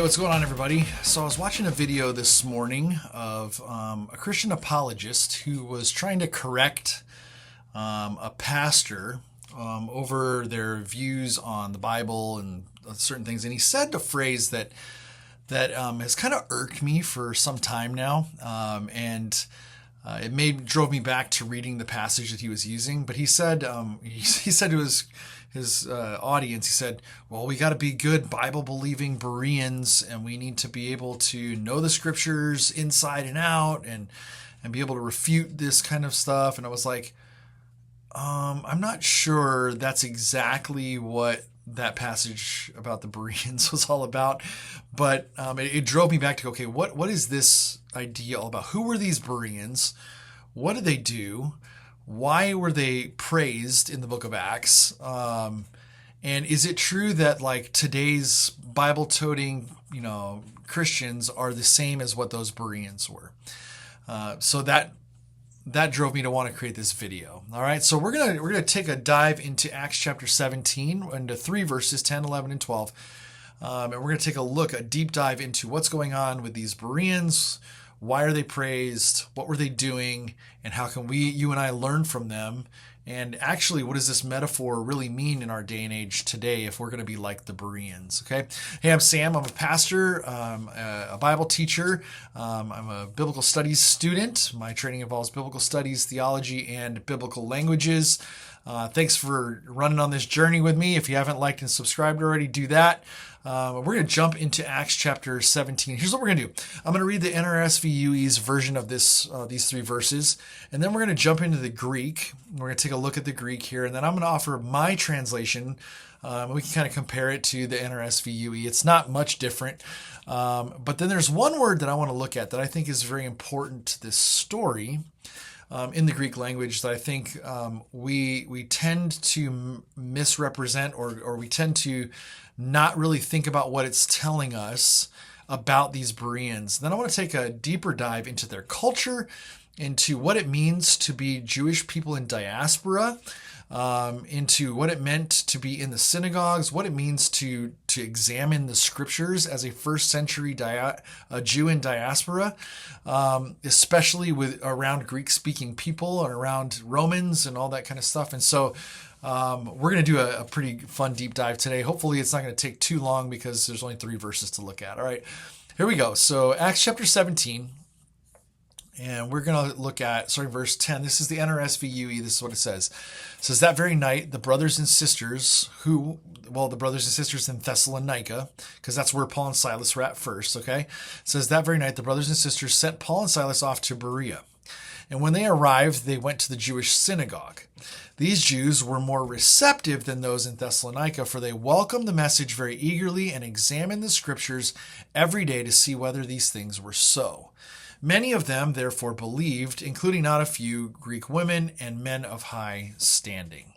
What's going on, everybody? So I was watching a video this morning of a Christian apologist who was trying to correct a pastor over their views on the Bible and certain things. And he said the phrase that has kind of irked me for some time now, and it drove me back to reading the passage that he was using. But he said he said to his audience, he said, well, we got to be good Bible-believing Bereans, and we need to be able to know the scriptures inside and out and be able to refute this kind of stuff. And I was like, I'm not sure that's exactly what that passage about the Bereans was all about, but it drove me back to, okay, what is this idea all about? Who were these Bereans? What did they do? Why were they praised in the book of Acts? And is it true that like today's Bible-toting, Christians are the same as what those Bereans were? So that drove me to want to create this video. All right, so we're gonna take a dive into Acts chapter 17, into 3 verses 10, 11, and 12, and we're gonna take a deep dive into what's going on with these Bereans. Why are they praised? What were they doing? And how can you and I learn from them? And actually, what does this metaphor really mean in our day and age today if we're going to be like the Bereans? Okay. Hey, I'm Sam. I'm a pastor, a Bible teacher. I'm a biblical studies student. My training involves biblical studies, theology, and biblical languages. Thanks for running on this journey with me. If you haven't liked and subscribed already, do that. We're going to jump into Acts chapter 17. Here's what we're going to do. I'm going to read the NRSVUE's version of these 3 verses, and then we're going to jump into the Greek. We're going to take a look at the Greek here, and then I'm going to offer my translation. We can kind of compare it to the NRSVUE. It's not much different, but then there's one word that I want to look at that I think is very important to this story. In the Greek language that I think we tend to misrepresent, or we tend to not really think about what it's telling us about these Bereans. Then I want to take a deeper dive into their culture, into what it means to be Jewish people in diaspora, into what it meant to be in the synagogues, what it means to examine the scriptures as a first century Jew in diaspora, especially around Greek-speaking people and around Romans and all that kind of stuff. And so we're going to do a pretty fun deep dive today. Hopefully it's not going to take too long because there's only 3 verses to look at. All right, here we go. So Acts chapter 17. And we're going to look at, verse 10. This is the NRSVUE. This is what it says. It says, that very night, the brothers and sisters in Thessalonica, because that's where Paul and Silas were at first, okay? It says, that very night, the brothers and sisters sent Paul and Silas off to Berea. And when they arrived, they went to the Jewish synagogue. These Jews were more receptive than those in Thessalonica, for they welcomed the message very eagerly and examined the scriptures every day to see whether these things were so. Many of them, therefore, believed, including not a few Greek women and men of high standing.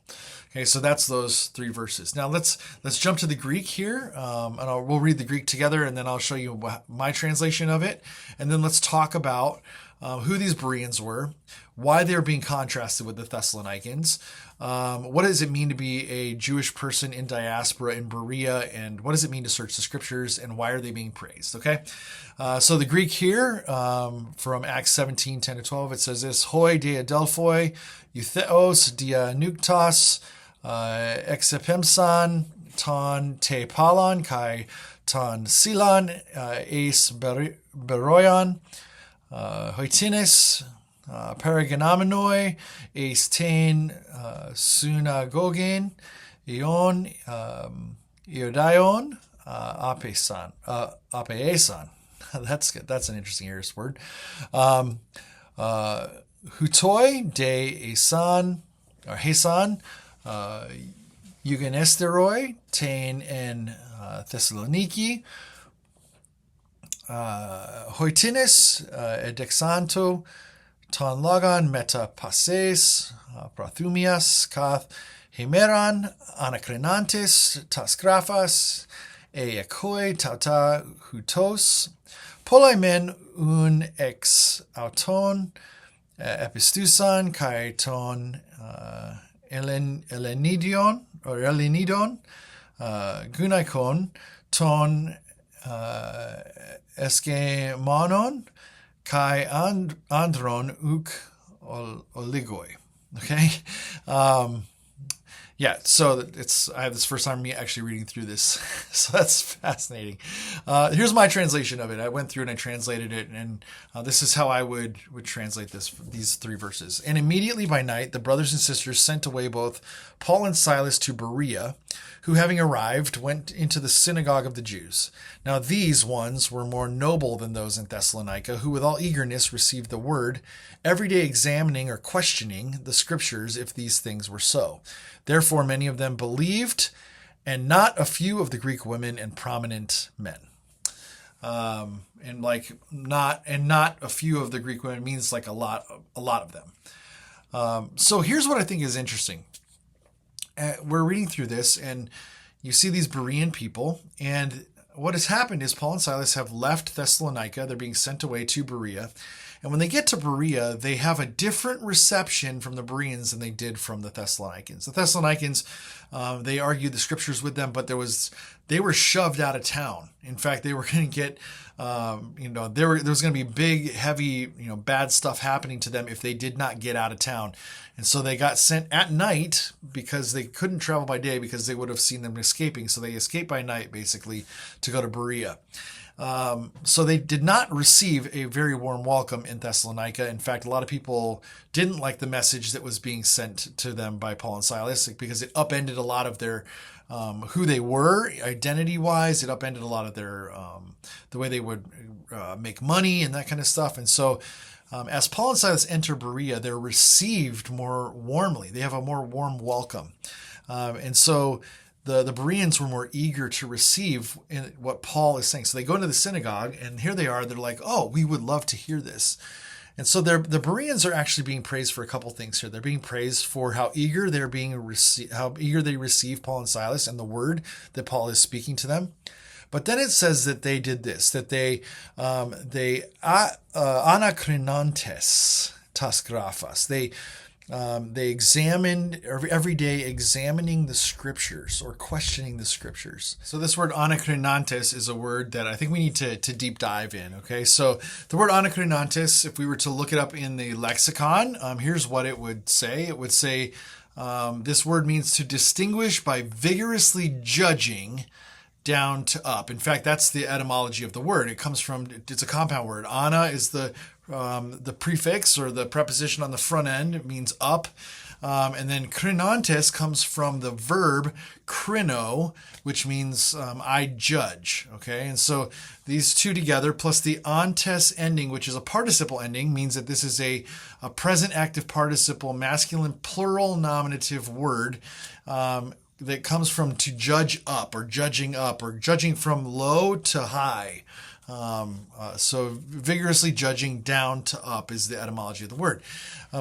Okay, so that's those 3 verses. Now let's jump to the Greek here, and we'll read the Greek together, and then I'll show you my translation of it, and then let's talk about who these Bereans were, why they're being contrasted with the Thessalonians, what does it mean to be a Jewish person in diaspora in Berea, and what does it mean to search the scriptures, and why are they being praised? Okay, so the Greek here from Acts 17, 10 to 12, it says this: Hoi dia delphoi, eutheos dia nuktos, exepemsan, ton te palon, kai ton silon, eis beroion, hoitines, paragenomenoi, eis ten synagogen, ion, iodion, apesan. That's an interesting Irish word. Hutoi de esan, or hesan, eugenesteroi, ten en Thessaloniki, hoitines, edexanto, ton logon meta passes, prothumias, kath hemeran, anakrenantes, tas graphas, ekoi tauta hutos, polaimen un ex auton, epistusan kai ton Elenidon, Gunaikon, ton eskemonon kai andron uk oligoi. Okay. Yeah, so I have this first time me actually reading through this, so that's fascinating. Here's my translation of it. I went through and I translated it, and this is how I would translate these three verses. And immediately by night, the brothers and sisters sent away both Paul and Silas to Berea, who, having arrived, went into the synagogue of the Jews. Now these ones were more noble than those in Thessalonica, who with all eagerness received the word, every day examining or questioning the scriptures if these things were so. Therefore, many of them believed, and not a few of the Greek women and prominent men. Not a few of the Greek women means like a lot of them. So here's what I think is interesting. We're reading through this, and you see these Berean people, and what has happened is Paul and Silas have left Thessalonica. They're being sent away to Berea. And when they get to Berea, they have a different reception from the Bereans than they did from the Thessalonians. The Thessalonians, they argued the scriptures with them, but they were shoved out of town. In fact, they were going to get, there was going to be big, heavy, bad stuff happening to them if they did not get out of town. And so they got sent at night because they couldn't travel by day because they would have seen them escaping. So they escaped by night, basically, to go to Berea. So they did not receive a very warm welcome in Thessalonica. In fact, a lot of people didn't like the message that was being sent to them by Paul and Silas because it upended a lot of their who they were identity-wise. It upended a lot of their the way they would make money and that kind of stuff. And so as Paul and Silas enter Berea, they're received more warmly. They have a more warm welcome. And so the Bereans were more eager to receive what Paul is saying. So they go into the synagogue, and here they are. They're like, oh, we would love to hear this. And so the Bereans are actually being praised for a couple things here. They're being praised for how eager how eager they receive Paul and Silas and the word that Paul is speaking to them. But then it says that they did this, that they anakrinantes tas graphas. They examined every day, examining the scriptures or questioning the scriptures. So this word anakrinantes is a word that I think we need to deep dive in. Okay, so the word anakrinantes, if we were to look it up in the lexicon, here's what it would say. It would say this word means to distinguish by vigorously judging down to up. In fact, that's the etymology of the word. It's a compound word. Ana is the prefix or the preposition on the front end. It means up. And then krinantes comes from the verb krino, which means I judge. Okay, and so these two together plus the antes ending, which is a participle ending, means that this is a present active participle masculine plural nominative word that comes from to judge up or judging from low to high. So vigorously judging down to up is the etymology of the word.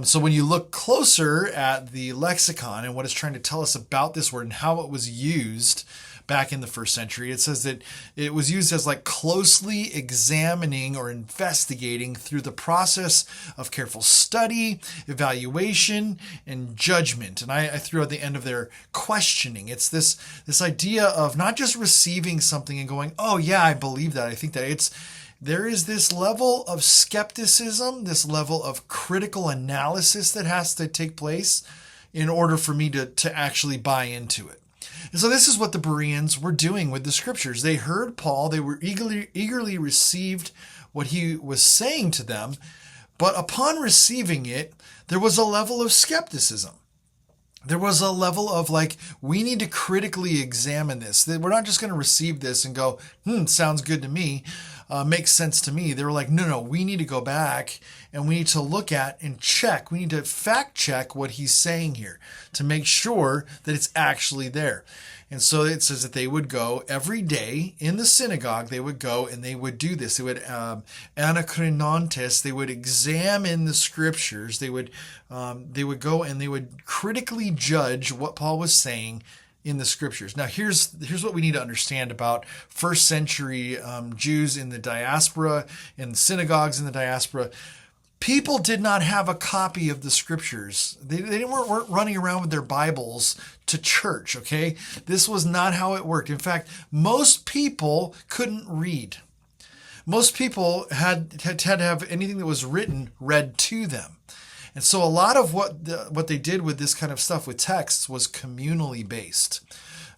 So when you look closer at the lexicon and what it's trying to tell us about this word and how it was used back in the first century, it says that it was used as like closely examining or investigating through the process of careful study, evaluation, and judgment. And I threw at the end of there questioning. It's this idea of not just receiving something and going, oh yeah, I believe that. I think that there is this level of skepticism, this level of critical analysis that has to take place in order for me to actually buy into it. And so this is what the Bereans were doing with the scriptures. They heard Paul. They were eagerly received what he was saying to them. But upon receiving it, there was a level of skepticism. There was a level of we need to critically examine this. We're not just going to receive this and go, sounds good to me, makes sense to me. They were like, no, we need to go back and we need to look at and check. We need to fact check what he's saying here to make sure that it's actually there. And so it says that they would go every day in the synagogue. They would go and they would do this. They would anakrinantes. They would examine the scriptures. They would go and they would critically judge what Paul was saying in the scriptures. Now, here's what we need to understand about first century Jews in the diaspora, in synagogues in the diaspora. People did not have a copy of the scriptures. They weren't running around with their Bibles to church, okay? This was not how it worked. In fact, most people couldn't read. Most people had to have anything that was written read to them. And so a lot of what they did with this kind of stuff with texts was communally based.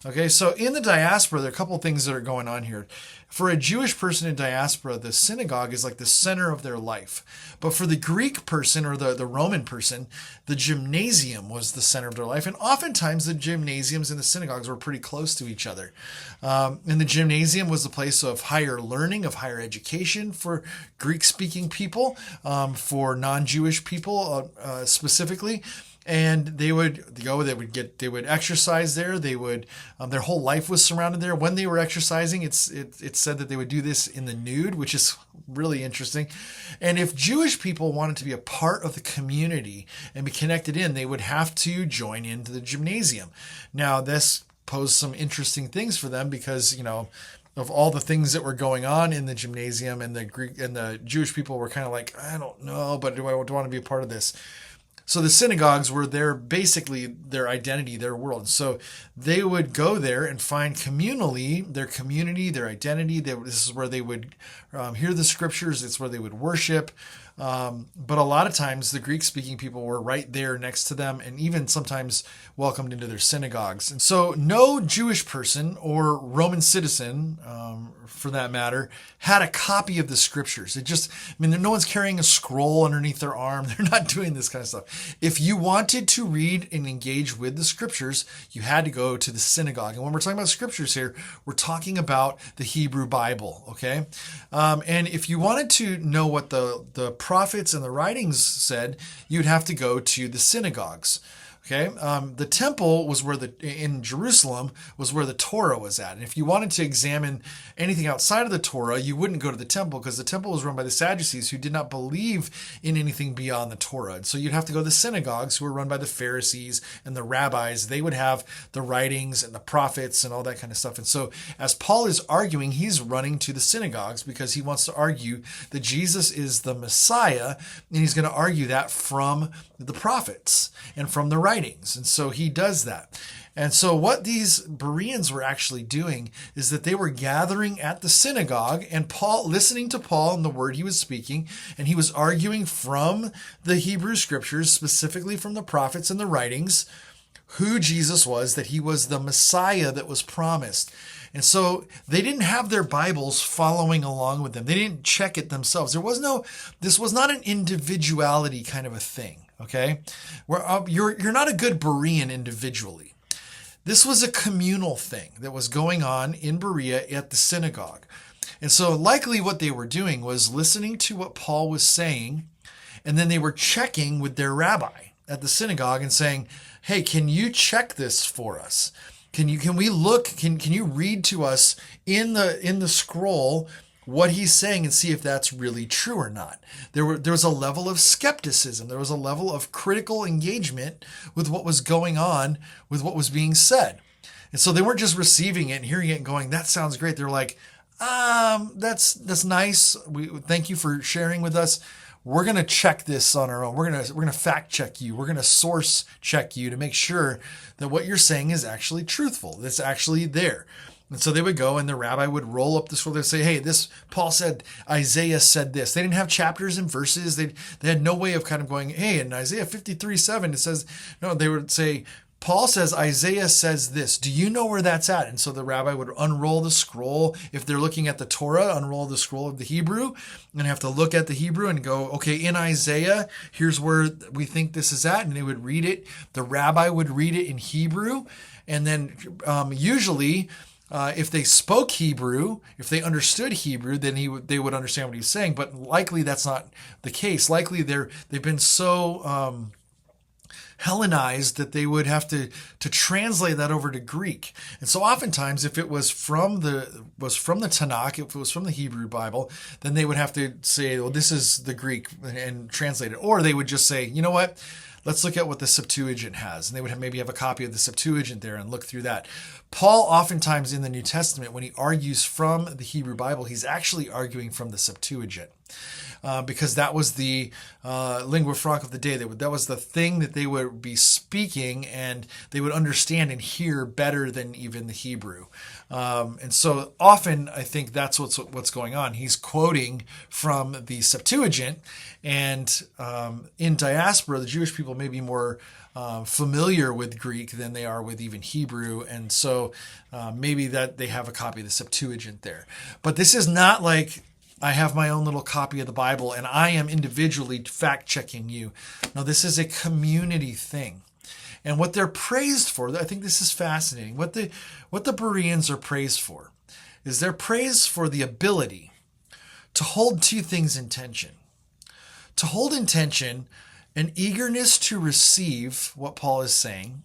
Okay, so in the diaspora, there are a couple of things that are going on here. For a Jewish person in diaspora, the synagogue is like the center of their life. But for the Greek person or the Roman person, the gymnasium was the center of their life. And oftentimes the gymnasiums and the synagogues were pretty close to each other. And the gymnasium was the place of higher learning, of higher education for Greek-speaking people, for non-Jewish people specifically. And they would go, they would exercise there. They would, their whole life was surrounded there. When they were exercising, it's said that they would do this in the nude, which is really interesting. And if Jewish people wanted to be a part of the community and be connected in, they would have to join into the gymnasium. Now, this posed some interesting things for them because, of all the things that were going on in the gymnasium, and the Greek and the Jewish people were kind of like, I don't know, but do I want to be a part of this? So the synagogues were basically their identity, their world. So they would go there and find communally their community, their identity. This is where they would hear the scriptures. It's where they would worship. But a lot of times the Greek-speaking people were right there next to them and even sometimes welcomed into their synagogues. And so no Jewish person or Roman citizen, for that matter, had a copy of the scriptures. No one's carrying a scroll underneath their arm. They're not doing this kind of stuff. If you wanted to read and engage with the scriptures, you had to go to the synagogue. And when we're talking about scriptures here, we're talking about the Hebrew Bible, okay? And if you wanted to know what the prophets and the writings said, you'd have to go to the synagogues. Okay, the temple was in Jerusalem was where the Torah was at. And if you wanted to examine anything outside of the Torah, you wouldn't go to the temple because the temple was run by the Sadducees who did not believe in anything beyond the Torah. And so you'd have to go to the synagogues who were run by the Pharisees and the rabbis. They would have the writings and the prophets and all that kind of stuff. And so as Paul is arguing, he's running to the synagogues because he wants to argue that Jesus is the Messiah, and he's going to argue that from the prophets and from the writings. And so he does that. And so what these Bereans were actually doing is that they were gathering at the synagogue and Paul, listening to Paul and the word he was speaking, and he was arguing from the Hebrew scriptures, specifically from the prophets and the writings, who Jesus was, that he was the Messiah that was promised. And so they didn't have their Bibles following along with them. They didn't check it themselves. This was not an individuality kind of a thing. Okay, you're not a good Berean individually. This was a communal thing that was going on in Berea at the synagogue. And so likely what they were doing was listening to what Paul was saying, and then they were checking with their rabbi at the synagogue and saying, hey, can you check this for us? Can we look, can you read to us in the scroll what he's saying and see if that's really true or not? There was a level of skepticism. There was a level of critical engagement with what was going on, with what was being said. And so they weren't just receiving it and hearing it and going, that sounds great. They're like, that's nice. Thank you for sharing with us. We're going to check this on our own. We're going to fact check you. We're going to source check you to make sure that what you're saying is actually truthful. That's actually there. And so they would go and the rabbi would roll up the scroll. They'd say, hey, Paul said, Isaiah said this. They didn't have chapters and verses. They had no way of kind of going, hey, in Isaiah 53:7, it says, no, they would say, Paul says, Isaiah says this. Do you know where that's at? And so the rabbi would unroll the scroll. If they're looking at the Torah, unroll the scroll of the Hebrew and have to look at the Hebrew and go, okay, in Isaiah, here's where we think this is at. And they would read it. The rabbi would read it in Hebrew. And then usually, if they spoke Hebrew, if they understood Hebrew, then they would understand what he was saying. But likely that's not the case. Likely they've been so Hellenized that they would have to translate that over to Greek. And so oftentimes if it was from the Tanakh, if it was from the Hebrew Bible, then they would have to say, well, this is the Greek and translate it. Or they would just say, you know what? Let's look at what the Septuagint has. And they would maybe have a copy of the Septuagint there and look through that. Paul oftentimes in the New Testament, when he argues from the Hebrew Bible, he's actually arguing from the Septuagint. because that was the lingua franca of the day. That was the thing that they would be speaking, and they would understand and hear better than even the Hebrew. And so often I think that's what's going on. He's quoting from the Septuagint, and in diaspora, the Jewish people may be more familiar with Greek than they are with even Hebrew, and so maybe that they have a copy of the Septuagint there. But this is not like I have my own little copy of the Bible and I am individually fact-checking you. No, this is a community thing. And what they're praised for, I think this is fascinating. What the Bereans are praised for is they're praised for the ability to hold two things in tension. To hold in tension an eagerness to receive what Paul is saying,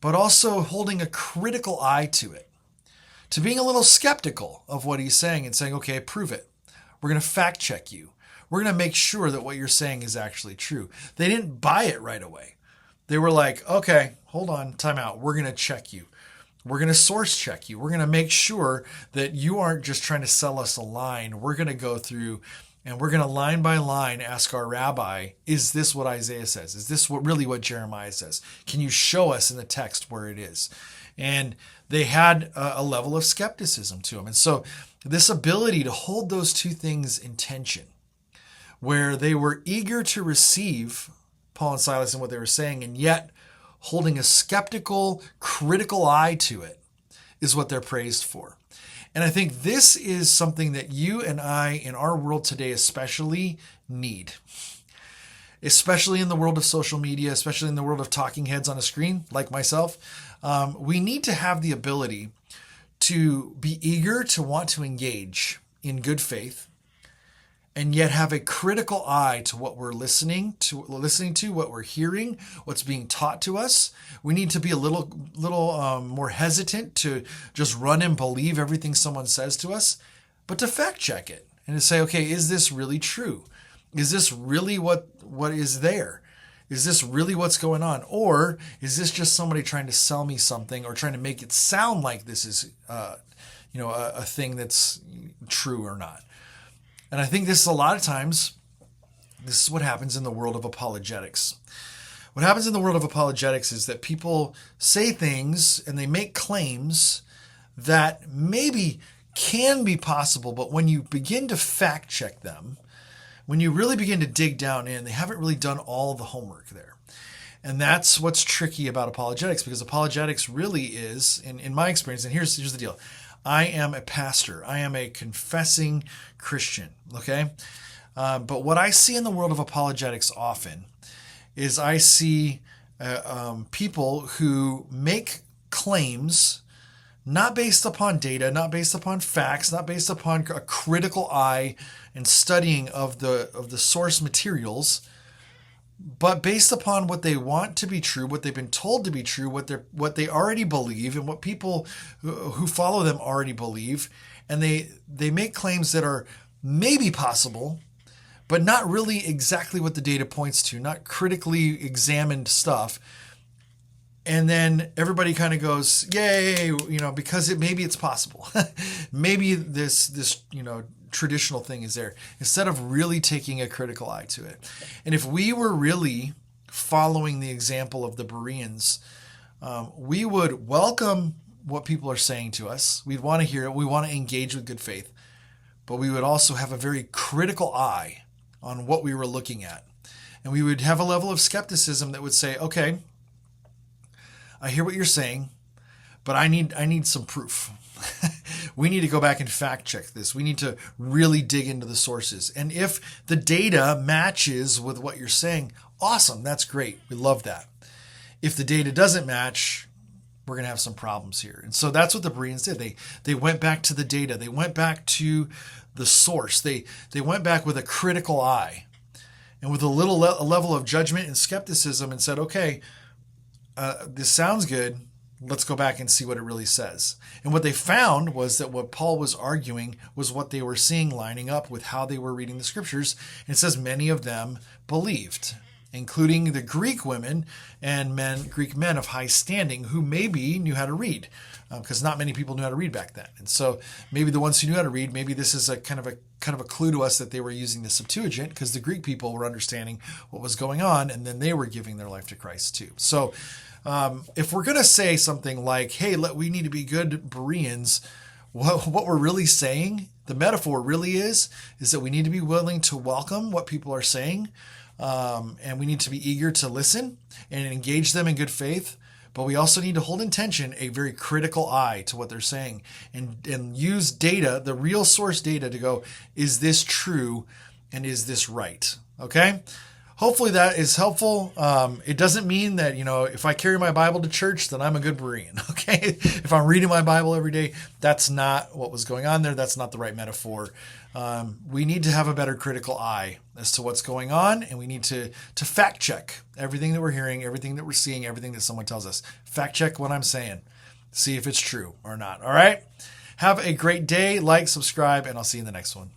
but also holding a critical eye to it. To being a little skeptical of what he's saying and saying, okay, prove it. We're going to fact check you. We're going to make sure that what you're saying is actually true. They didn't buy it right away. They were like, okay, hold on, time out. We're going to check you. We're going to source check you. We're going to make sure that you aren't just trying to sell us a line. We're going to go through and we're going to line by line ask our rabbi, is this what Isaiah says? Is this really what Jeremiah says? Can you show us in the text where it is? And they had a level of skepticism to them. And so this ability to hold those two things in tension, where they were eager to receive Paul and Silas and what they were saying, and yet holding a skeptical, critical eye to it, is what they're praised for. And I think this is something that you and I, in our world today especially, need. Especially in the world of social media, especially in the world of talking heads on a screen, like myself. We need to have the ability to be eager to want to engage in good faith, and yet have a critical eye to what we're listening to, what we're hearing, what's being taught to us. We need to be a little more hesitant to just run and believe everything someone says to us, but to fact check it and to say, okay, is this really true? Is this really what is there? Is this really what's going on? Or is this just somebody trying to sell me something or trying to make it sound like this is a thing that's true or not? And I think this is a lot of times, this is what happens in the world of apologetics. What happens in the world of apologetics is that people say things and they make claims that maybe can be possible, but when you begin to fact check them, when you really begin to dig down in, they haven't really done all the homework there. And that's what's tricky about apologetics, because apologetics really is, in my experience, and here's the deal. I am a pastor. I am a confessing Christian, okay? But what I see in the world of apologetics often is I see people who make claims not based upon data, not based upon facts, not based upon a critical eye and studying of the source materials, but based upon what they want to be true, what they've been told to be true, what they already believe, and what people who follow them already believe, and they make claims that are maybe possible, but not really exactly what the data points to, not critically examined stuff. And then everybody kind of goes, yay, because maybe it's possible. Maybe this traditional thing is there, instead of really taking a critical eye to it. And if we were really following the example of the Bereans, we would welcome what people are saying to us. We'd want to hear it. We want to engage with good faith. But we would also have a very critical eye on what we were looking at. And we would have a level of skepticism that would say, okay, I hear what you're saying, but I need some proof. We need to go back and fact check this. We need to really dig into the sources. And if the data matches with what you're saying, awesome, that's great. We love that. If the data doesn't match, we're going to have some problems here. And so that's what the Bereans did. They went back to the data. They went back to the source. They went back with a critical eye and with a level of judgment and skepticism and said, okay, this sounds good. Let's go back and see what it really says. And what they found was that what Paul was arguing was what they were seeing lining up with how they were reading the scriptures. And it says many of them believed. including the Greek women and Greek men of high standing who maybe knew how to read, because not many people knew how to read back then. And so maybe the ones who knew how to read, maybe this is a kind of a clue to us that they were using the Septuagint, because the Greek people were understanding what was going on, and then they were giving their life to Christ too. So if we're going to say something like, hey, we need to be good Bereans, what we're really saying, the metaphor really is that we need to be willing to welcome what people are saying, and we need to be eager to listen and engage them in good faith. But we also need to hold in tension a very critical eye to what they're saying, and use data, the real source data, to go, is this true and is this right? Okay? Hopefully that is helpful. It doesn't mean that, if I carry my Bible to church, then I'm a good Berean. Okay? If I'm reading my Bible every day, that's not what was going on there. That's not the right metaphor. We need to have a better critical eye as to what's going on, and we need to fact check everything that we're hearing, everything that we're seeing, everything that someone tells us. Fact check what I'm saying. See if it's true or not. All right? Have a great day. Like, subscribe, and I'll see you in the next one.